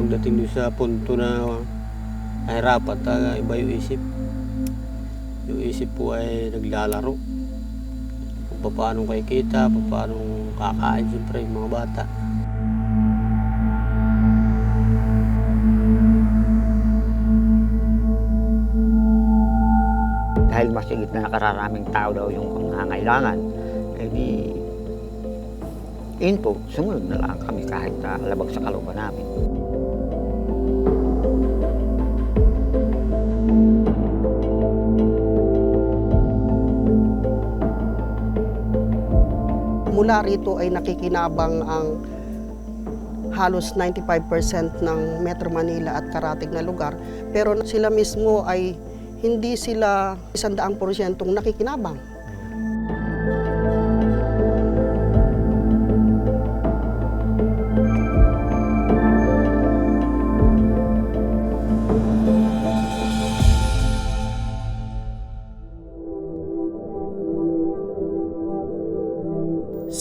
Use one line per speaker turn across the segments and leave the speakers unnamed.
pagdating doon sa punto na mahirap at iba yung isip. Yung isip po ay naglalaro. Kung paano kikita, paano kakain siyempre yung mga bata.
Dahil masigit na nakararaming tao daw yung nangangailangan, eh di, yun po, sumunod na lang kami kahit labag sa kalooban namin.
Mula rito ay nakikinabang ang halos 95% ng Metro Manila at karatig na lugar, pero sila mismo ay hindi sila 100% nakikinabang.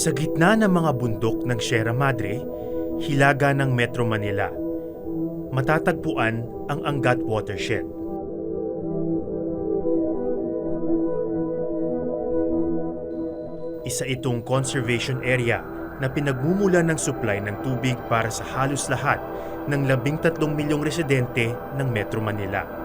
Sa gitna ng mga bundok ng Sierra Madre, hilaga ng Metro Manila, matatagpuan ang Angat Watershed. Isa itong conservation area na pinagmumulan ng supply ng tubig para sa halos lahat ng 13 milyong residente ng Metro Manila.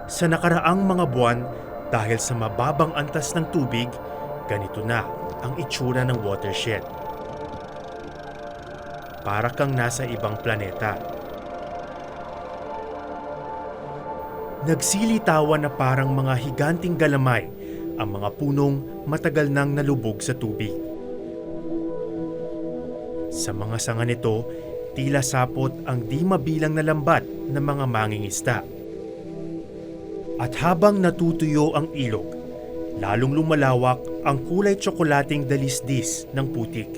Sa nakaraang mga buwan, dahil sa mababang antas ng tubig, ganito na ang itsura ng watershed. Para kang nasa ibang planeta. Nagsilitawan na parang mga higanting galamay ang mga punong matagal nang nalubog sa tubig. Sa mga sanga nito, tila sapot ang di mabilang na lambat ng mga mangingisda. At habang natutuyo ang ilog, lalong lumalawak ang kulay tsokolating dalisdis ng putik.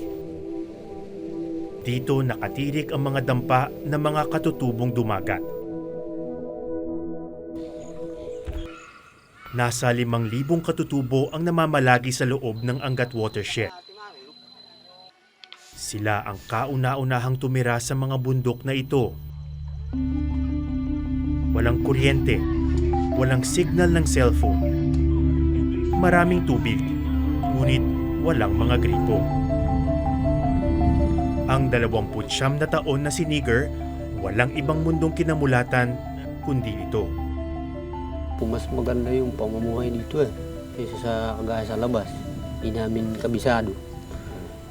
Dito nakatirik ang mga dampa ng mga katutubong dumagat. Nasa 5,000 katutubo ang namamalagi sa loob ng Angat Watershed. Sila ang kauna-unahang tumira sa mga bundok na ito. Walang kuryente, walang signal ng cellphone. Maraming tubig, ngunit walang mga gripo. Ang 29 na taon na si Nigger, walang ibang mundong kinamulatan kundi ito.
Mas maganda yung pamumuhay dito kaysa sa kagaya sa labas. Hindi namin kabisado.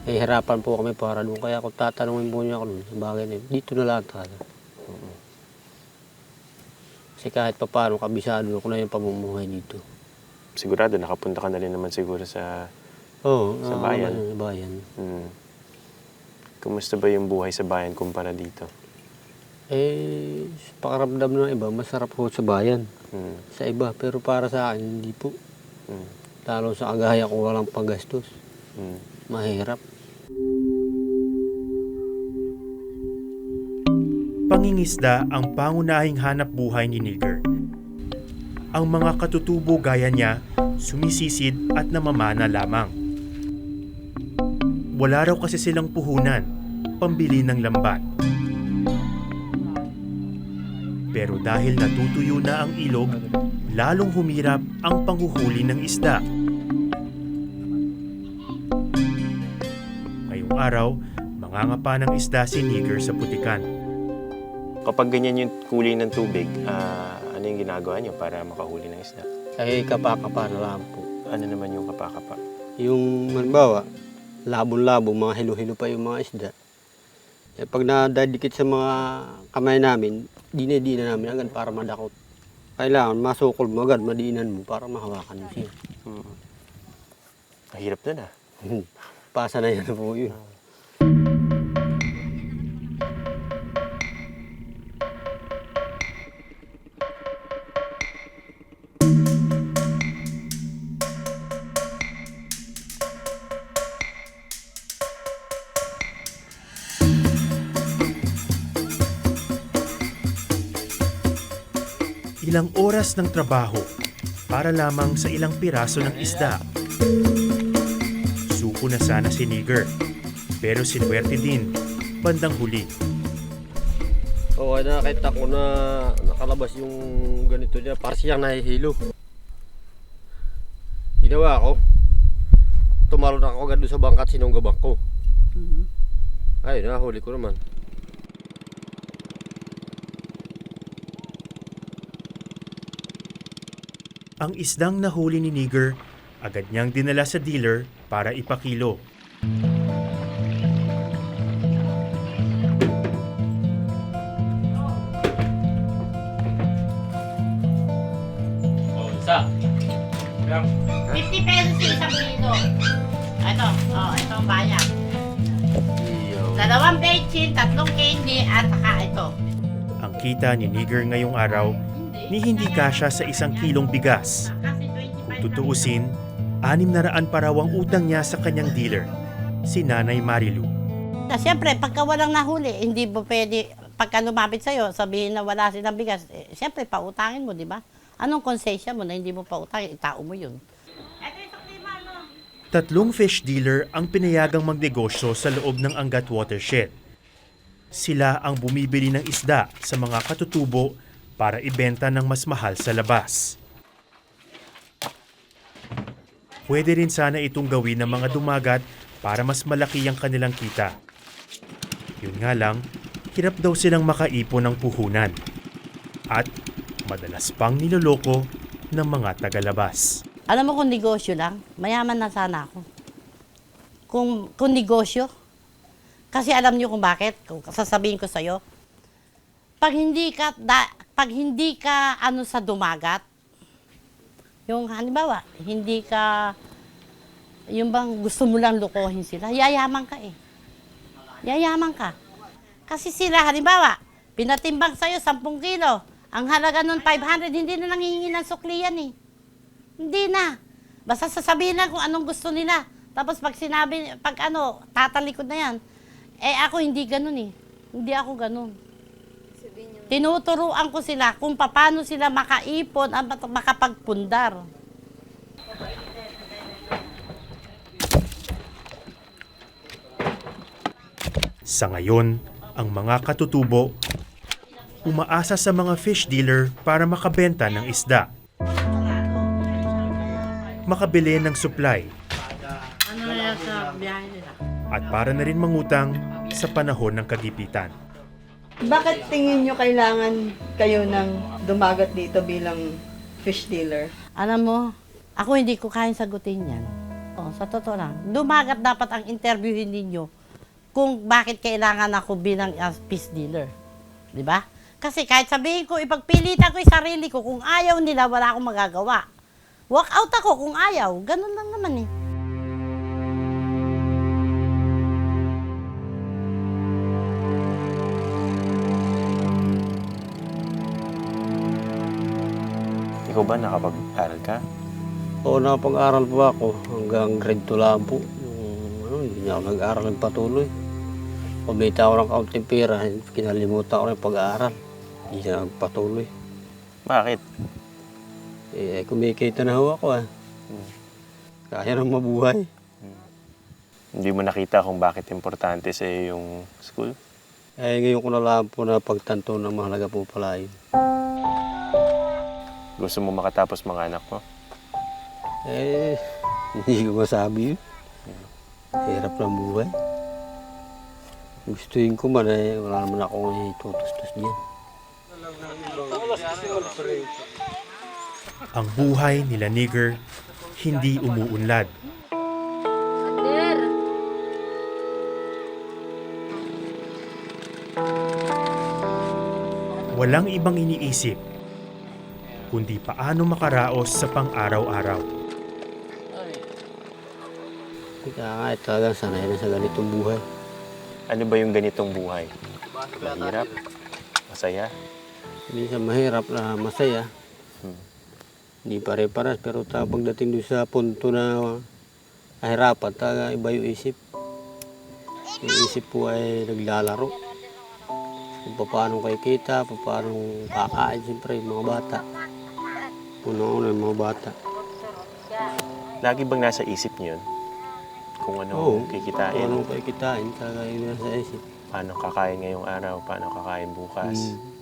Hirapan po kami para doon. Kaya kung tatanungin po niya ako doon sa bagay na yun, dito na lang talaga. Kasi kahit paano kabisado ko na yung pamumuhay dito.
Sigurado, nakapunta ka na rin naman siguro sa bayan.
Sa bayan.
Kumusta ba yung buhay sa bayan kumpara dito?
Sa pakaramdam ng iba, masarap po sa bayan. Sa iba, pero para sa akin, hindi po. Lalo sa kagaya ko walang paggastos. Mahirap.
Pangingisda ang pangunahing hanap buhay ni Nigger. Ang mga katutubo gaya niya, sumisisid at namamana lamang. Wala raw kasi silang puhunan, pambili ng lambat. Pero dahil natutuyo na ang ilog, lalong humirap ang panghuhuli ng isda. Ngayong araw, mangangapa ng isda si Nigger sa putikan.
Kapag ganyan yung kulay ng tubig, ano yung ginagawa niyo para makahuli ng isda?
Ay kapakapa na lang po.
Ano naman yung kapakapa?
Yung halimbawa, labong-labo, mga hilo-hilo pa yung mga isda. Pag nadadikit sa mga kamay namin, di na namin agad para madakot. Kailangan masukol mo agad, madiinan mo para mahawakan mo siya.
Mahirap na na.
Pasa na yan po yun.
Ilang oras ng trabaho para lamang sa ilang piraso ng isda. Suko na sana si Nigger, pero sinuwerte din bandang huli.
Oo, nakita ko na nakalabas yung ganito niya. Para siyang nahihilo. Ginawa ko. Tumalon ako agad doon sa bangkat, sinunggabang ko. Ayun, nahuli ko naman.
Ang isdang nahuli ni Nigger, agad niyang dinala sa dealer para ipakilo.
Oh, isa.
50 pesos yung isang kilo. Ito ang bayan. Dalawang bechin, 3 candy, at saka ito.
Ang kita ni Nigger ngayong araw ni hindi kasya sa 1 kilong bigas.
Kasi
Kung tutuusin, 600 pa raw ang utang niya sa kanyang dealer, si Nanay Marilu.
Siyempre, pagka walang nahuli, hindi mo pwede, pagka lumapit sa'yo, sabihin na wala silang bigas, siyempre, pautangin mo, di ba? Anong konsensya mo na hindi mo pautangin? Itao mo yun. Ito yung suklima, no?
3 fish dealer ang pinayagang magnegosyo sa loob ng Angat Watershed. Sila ang bumibili ng isda sa mga katutubo para ibenta ng mas mahal sa labas. Pwede rin sana itong gawin ng mga dumagat para mas malaki ang kanilang kita. Yun nga lang, hirap daw silang makaipon ng puhunan. At madalas pang niloloko ng mga tagalabas.
Alam mo kung negosyo lang, mayaman na sana ako. Kung negosyo, kasi alam niyo kung bakit, kung sasabihin ko sa'yo, pag hindi ka ano sa dumagat, yung halimbawa, hindi ka, yung bang gusto mo lang lukohin sila, yayaman ka eh. Yayaman ka. Kasi sila, halimbawa, pinatimbang sa'yo 10 kilo, ang halaga nun 500, hindi na nanghihingi ng sukli yan eh. Hindi na. Basta sasabihin lang kung anong gusto nila. Tapos pag sinabi, tatalikod na yan. Ako hindi ganun eh. Hindi ako ganun. Tinuturuan ko sila kung paano sila makaipon at makapagpundar.
Sa ngayon, ang mga katutubo umaasa sa mga fish dealer para makabenta ng isda. Makabili ng supply
Ano na yan sa biyahe nila?
at para na rin mangutang sa panahon ng kagipitan.
Bakit tingin nyo kailangan kayo ng dumagat dito bilang fish dealer?
Alam mo, ako hindi ko kayang sagutin yan. Sa totoo lang. Dumagat dapat ang interviewin ninyo kung bakit kailangan ako bilang fish dealer. Di ba? Kasi kahit sabihin ko, ipagpilitan ko yung sarili ko, kung ayaw nila, wala akong magagawa. Walk out ako kung ayaw. Ganun lang naman eh.
Ikaw ba nakapag-aral ka?
Oo, nakapag-aral po ako hanggang grade 2 lang po. Hindi na ako nag-aral ng patuloy. Kumita ako ng kaunting pera, kinalimutan ko ng pag-aaral. Hindi na nagpatuloy.
Bakit?
Kumikita na ho ako Kaya nang mabuhay.
Hindi mo nakita kung bakit importante sa iyo yung school?
Ngayon ko na lang po na pagtanto ng mahalaga po pala yun.
Gusto mo makatapos mga anak mo?
Hindi ko masabi yun. Hirap ng buhay. Gustuin ko man wala naman akong itutustos diyan.
Ang buhay nila Nigger hindi umuunlad. Walang ibang iniisip kundi paano makaraos sa pang-araw-araw.
Kaya talagang sanay na sa ganitong buhay.
Ano ba yung ganitong buhay? Mahirap? Masaya?
Minsan mahirap na masaya. Hindi pare-paras, pero pagdating doon sa punto na kahirapan, iba yung isip. Yung isip po ay naglalaro. Kung paano kayo kita, paano kakain, siyempre, yung mga bata. Una-una yung mga bata.
Lagi bang nasa isip niyo yun? Kung ano
Oo.
kikitain,
Paano kayo kitain, talaga yun nasa isip.
paano kakain ngayong araw, paano kakain bukas.
Mm.